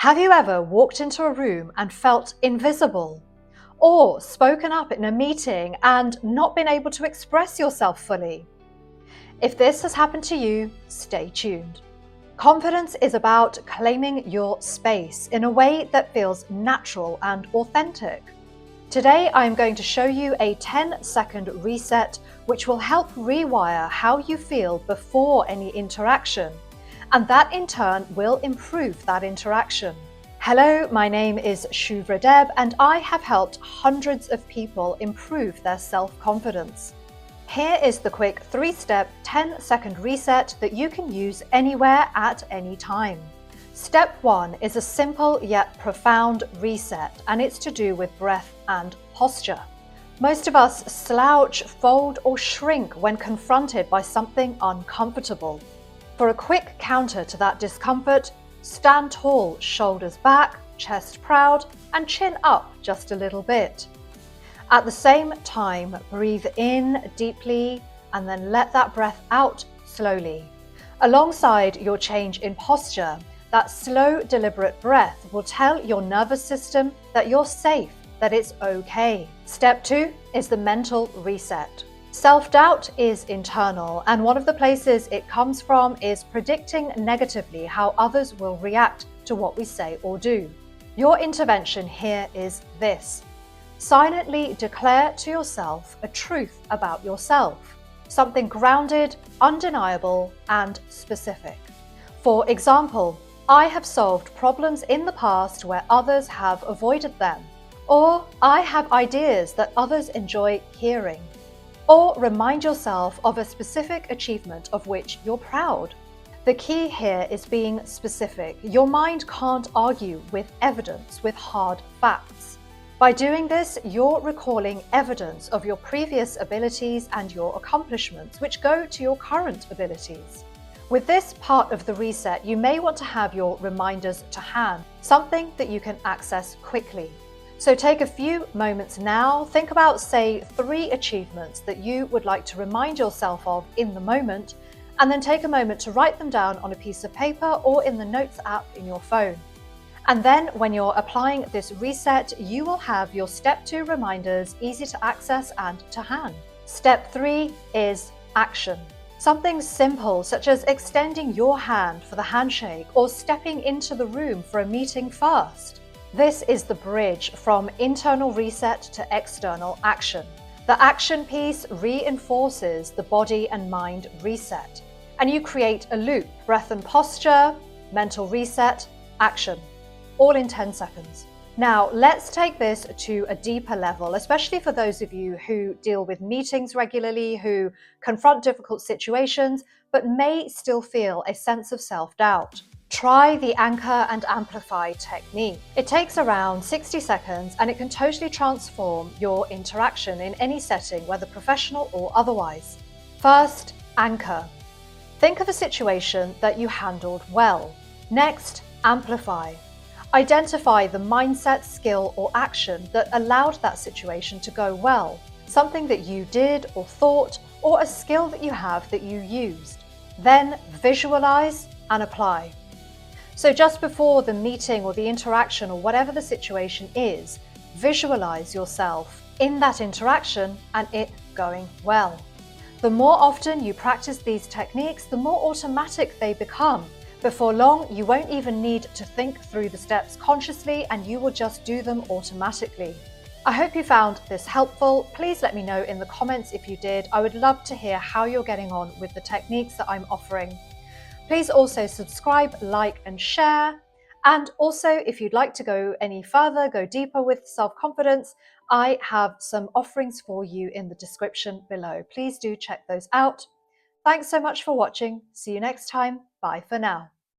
Have you ever walked into a room and felt invisible? Or spoken up in a meeting and not been able to express yourself fully? If this has happened to you, stay tuned. Confidence is about claiming your space in a way that feels natural and authentic. Today, I'm going to show you a 10-second reset which will help rewire how you feel before any interaction, and that in turn will improve that interaction. Hello, my name is Shuvra Deb, and I have helped hundreds of people improve their self-confidence. Here is the quick 3-step 10-second reset that you can use anywhere at any time. Step 1 is a simple yet profound reset, and it's to do with breath and posture. Most of us slouch, fold, or shrink when confronted by something uncomfortable. For a quick counter to that discomfort, stand tall, shoulders back, chest proud, and chin up just a little bit. At the same time, breathe in deeply and then let that breath out slowly. Alongside your change in posture, that slow, deliberate breath will tell your nervous system that you're safe, that it's okay. Step 2 is the mental reset. Self-doubt is internal, and one of the places it comes from is predicting negatively how others will react to what we say or do. Your intervention here is this: silently declare to yourself a truth about yourself, something grounded, undeniable, and specific. For example, I have solved problems in the past where others have avoided them, or I have ideas that others enjoy hearing. Or remind yourself of a specific achievement of which you're proud. The key here is being specific. Your mind can't argue with evidence, with hard facts. By doing this, you're recalling evidence of your previous abilities and your accomplishments, which go to your current abilities. With this part of the reset, you may want to have your reminders to hand, something that you can access quickly. So take a few moments now, think about, say, 3 achievements that you would like to remind yourself of in the moment, and then take a moment to write them down on a piece of paper or in the Notes app in your phone. And then when you're applying this reset, you will have your Step 2 reminders easy to access and to hand. Step 3 is action. Something simple such as extending your hand for the handshake or stepping into the room for a meeting first. This is the bridge from internal reset to external action. The action piece reinforces the body and mind reset, and you create a loop: breath and posture, mental reset, action, all in 10 seconds. Now, let's take this to a deeper level, especially for those of you who deal with meetings regularly, who confront difficult situations, but may still feel a sense of self-doubt. Try the anchor and amplify technique. It takes around 60 seconds and it can totally transform your interaction in any setting, whether professional or otherwise. First, anchor. Think of a situation that you handled well. Next, amplify. Identify the mindset, skill, or action that allowed that situation to go well. Something that you did or thought, or a skill that you have that you used. Then visualize and apply. So just before the meeting or the interaction or whatever the situation is, visualize yourself in that interaction and it going well. The more often you practice these techniques, the more automatic they become. Before long, you won't even need to think through the steps consciously and you will just do them automatically. I hope you found this helpful. Please let me know in the comments if you did. I would love to hear how you're getting on with the techniques that I'm offering. Please also subscribe, like, and share. And also, if you'd like to go any further, go deeper with self-confidence, I have some offerings for you in the description below. Please do check those out. Thanks so much for watching. See you next time. Bye for now.